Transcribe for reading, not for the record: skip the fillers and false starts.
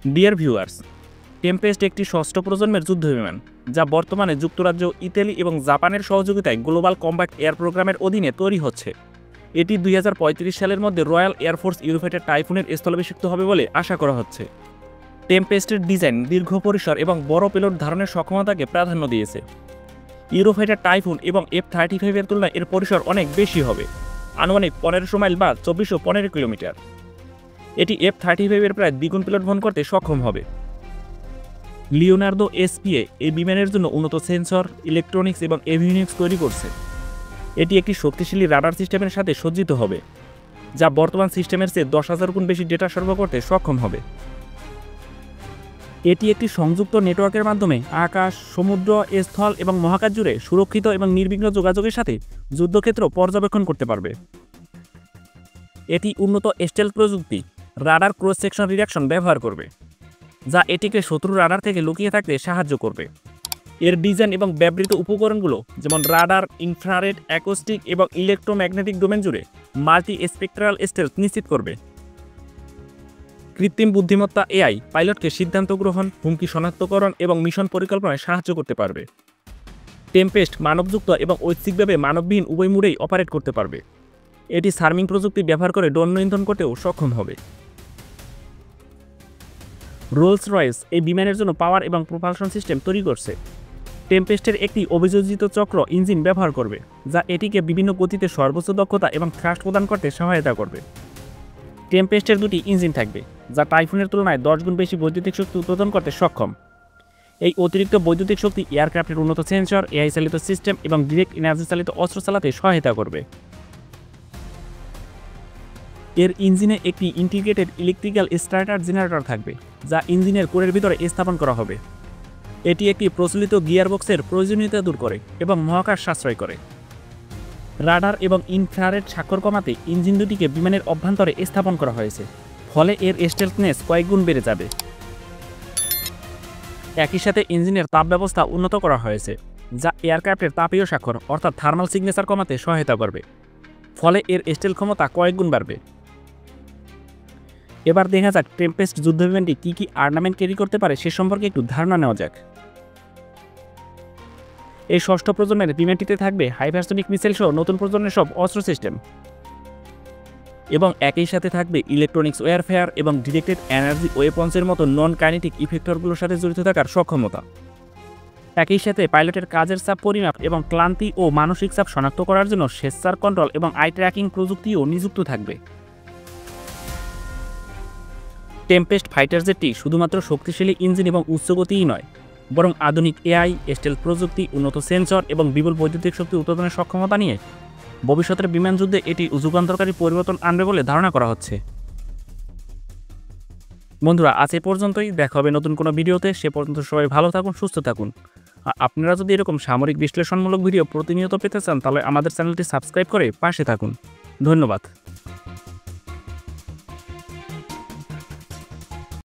Dear viewers, Tempest একটি ষষ্ঠ প্রজন্মের যুদ্ধবিমান যা বর্তমানে যুক্তরাজ্য, ইতালি এবং জাপানের সহযোগিতায় গ্লোবাল কম্ব্যাট এয়ার প্রোগ্রামের অধীনে তৈরি হচ্ছে। এটি 2035 সালের মধ্যে রয়্যাল এয়ারফোর্স ইউরোফাইটার টাইফুনের স্থলাভিষিক্ত হবে বলে আশা করা হচ্ছে। টেম্পেস্টের ডিজাইন দীর্ঘ পরিসর এবং বড় পেলোড ধারণের সক্ষমতাকে প্রাধান্য দিয়েছে। ইউরোফাইটার টাইফুন এবং F-35 এর তুলনায় এর পরিসর অনেক বেশি হবে, আনুমানিক 1500 মাইল বা 2415 কিলোমিটার। এটি F-35 এর প্রায় দ্বিগুণ পেলোড বহন করতে সক্ষম হবে। লিওনার্দো SPA এই বিমানের জন্য উন্নত সেন্সর, ইলেকট্রনিক্স এবং এভিওনিক্স তৈরি করছে। এটি একটি শক্তিশালী রাডার সিস্টেমের সাথে সজ্জিত হবে, যা বর্তমান সিস্টেমের চেয়ে 10,000 গুণ বেশি ডেটা সরবরাহ করতে সক্ষম হবে। এটি একটি সংযুক্ত নেটওয়ার্কের মাধ্যমে আকাশ, সমুদ্র, স্থল এবং মহাকাশ জুড়ে সুরক্ষিত এবং নির্বিঘ্ন যোগাযোগের সাথে যুদ্ধক্ষেত্র পর্যবেক্ষণ করতে পারবে। এটি উন্নত স্টেলথ প্রযুক্তি, রাডার ক্রস সেকশন রিডাকশন ব্যবহার করবে, যা এটিকে শত্রু রাডার থেকে লুকিয়ে থাকতে সাহায্য করবে। এর ডিজাইন এবং ব্যবহৃত উপকরণগুলো যেমন রাডার, ইনফ্রারেড, অ্যাকোস্টিক এবং ইলেকট্রোম্যাগনেটিক ডোমেন জুড়ে মাল্টি স্পেকট্রাল স্টেলথ নিশ্চিত করবে। কৃত্রিম বুদ্ধিমত্তা AI পাইলটকে সিদ্ধান্ত গ্রহণ, হুমকি শনাক্তকরণ এবং মিশন পরিকল্পনায় সাহায্য করতে পারবে। টেম্পেস্ট মানবযুক্ত এবং ঐচ্ছিকভাবে মানববিহীন উভয় মোডেই অপারেট করতে পারবে। এটি সার্মিং প্রযুক্তি ব্যবহার করে ড্রোন নিয়ন্ত্রণ করতেও সক্ষম হবে। রোলস রয়েস এই বিমানের জন্য পাওয়ার এবং প্রোপালশন সিস্টেম তৈরি করছে। টেম্পেস্টের একটি অভিযোজিত চক্র ইঞ্জিন ব্যবহার করবে, যা এটিকে বিভিন্ন গতিতে সর্বোচ্চ দক্ষতা এবং থ্রাস্ট প্রদান করতে সহায়তা করবে। টেম্পেস্টের দুটি ইঞ্জিন থাকবে, যা টাইফুনের তুলনায় 10 গুণ বেশি বৈদ্যুতিক শক্তি উৎপাদন করতে সক্ষম। এই অতিরিক্ত বৈদ্যুতিক শক্তি এয়ারক্রাফটের উন্নত সেন্সর, AI চালিত সিস্টেম এবং ডিরেক্ট এনার্জি চালিত অস্ত্র চালাতে সহায়তা করবে। এর ইঞ্জিনে একটি ইন্টিগ্রেটেড ইলেকট্রিক্যাল স্টার্টার জেনারেটর থাকবে, যা ইঞ্জিনের কোরের ভিতরে স্থাপন করা হবে। এটি একটি প্রচলিত গিয়ারবক্সের প্রয়োজনীয়তা দূর করে এবং মহাকাশ সাশ্রয় করে। রাডার এবং ইনফ্রারেড স্বাক্ষর কমাতে ইঞ্জিন দুটিকে বিমানের অভ্যন্তরে স্থাপন করা হয়েছে, ফলে এর স্টেলথনেস কয়েকগুণ বেড়ে যাবে। একই সাথে ইঞ্জিনের তাপ ব্যবস্থা উন্নত করা হয়েছে, যা এয়ারক্রাফটের তাপীয় স্বাক্ষর অর্থাৎ থার্মাল সিগনেচার কমাতে সহায়তা করবে, ফলে এর স্টেল ক্ষমতা কয়েকগুণ বাড়বে। এবার দেখা যাক টেম্পেস্ট যুদ্ধবিমানটি কী কী আর্মামেন্ট ক্যারি করতে পারে সে সম্পর্কে একটু ধারণা নেওয়া যাক। এই ষষ্ঠ প্রজন্মের বিমানটিতে থাকবে হাইপারসোনিক মিসাইল সহ নতুন প্রজন্মের সব অস্ত্র সিস্টেম, এবং একই সাথে থাকবে ইলেকট্রনিক্স ওয়ারফেয়ার এবং ডিরেক্টেড এনার্জি ওয়েপন্সের মতো নন কাইনেটিক ইফেক্টরগুলোর সাথে জড়িত থাকার সক্ষমতা। একই সাথে পাইলটের কাজের চাপ পরিমাপ এবং ক্লান্তি ও মানসিক চাপ শনাক্ত করার জন্য সেন্সর কন্ট্রোল এবং আই ট্র্যাকিং প্রযুক্তিও নিযুক্ত থাকবে। টেম্পেস্ট ফাইটার জেটটি শুধুমাত্র শক্তিশালী ইঞ্জিন এবং উচ্চগতিই নয়, বরং আধুনিক AI, স্টেলথ প্রযুক্তি, উন্নত সেন্সর এবং বিপুল বৈদ্যুতিক শক্তি উৎপাদনের সক্ষমতা নিয়ে ভবিষ্যতের বিমান যুদ্ধে এটি যুগান্তকারী পরিবর্তন আনবে বলে ধারণা করা হচ্ছে। বন্ধুরা, আজ এ পর্যন্তই, দেখা হবে নতুন কোনো ভিডিওতে। সে পর্যন্ত সবাই ভালো থাকুন, সুস্থ থাকুন। আর আপনারা যদি এরকম সামরিক বিশ্লেষণমূলক ভিডিও প্রতিনিয়ত পেতে চান, তাহলে আমাদের চ্যানেলটি সাবস্ক্রাইব করে পাশে থাকুন। ধন্যবাদ।